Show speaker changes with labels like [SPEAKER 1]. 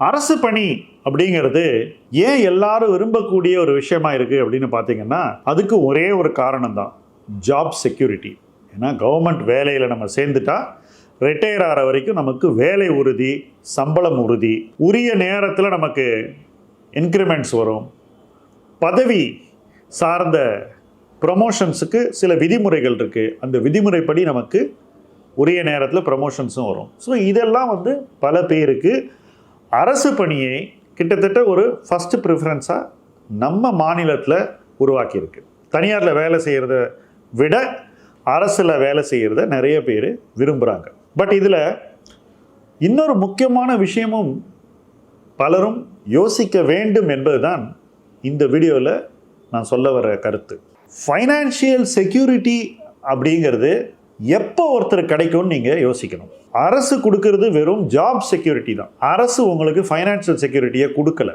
[SPEAKER 1] அரசு பணி அப்படிங்கிறது ஏன் எல்லாரும் விரும்பக்கூடிய ஒரு விஷயமா இருக்குது அப்படின்னு பார்த்தீங்கன்னா, அதுக்கு ஒரே ஒரு காரணம் தான், ஜாப் செக்யூரிட்டி. ஏன்னா கவர்மெண்ட் வேலையில் நம்ம சேர்ந்துட்டா ரிட்டையர் ஆகிற வரைக்கும் நமக்கு வேலை உறுதி, சம்பளம் உறுதி, உரிய நேரத்தில் நமக்கு இன்க்ரிமெண்ட்ஸ் வரும், பதவி சார்ந்த ப்ரமோஷன்ஸுக்கு சில விதிமுறைகள் இருக்குது, அந்த விதிமுறைப்படி நமக்கு உரிய நேரத்தில் ப்ரமோஷன்ஸும் வரும். ஸோ இதெல்லாம் பல பேருக்கு அரசு பணியை கிட்டத்தட்ட ஒரு ஃபஸ்ட்டு ப்ரிஃபரன்ஸாக நம்ம மாநிலத்தில் உருவாக்கியிருக்கு. தனியாரில் வேலை செய்கிறத விட அரசில் வேலை செய்கிறத நிறைய பேர் விரும்புகிறாங்க. பட் இதில் இன்னொரு முக்கியமான விஷயமும் பலரும் யோசிக்க வேண்டும் என்பதுதான் இந்த வீடியோவில் நான் சொல்ல வர கருத்து. ஃபைனான்ஷியல் செக்யூரிட்டி அப்படிங்கிறது எப்போ ஒருத்தர் கிடைக்கும்னு நீங்கள் யோசிக்கணும். அரசு கொடுக்கறது வெறும் ஜாப் செக்யூரிட்டி தான். அரசு உங்களுக்கு ஃபைனான்ஷியல் செக்யூரிட்டியை கொடுக்கல.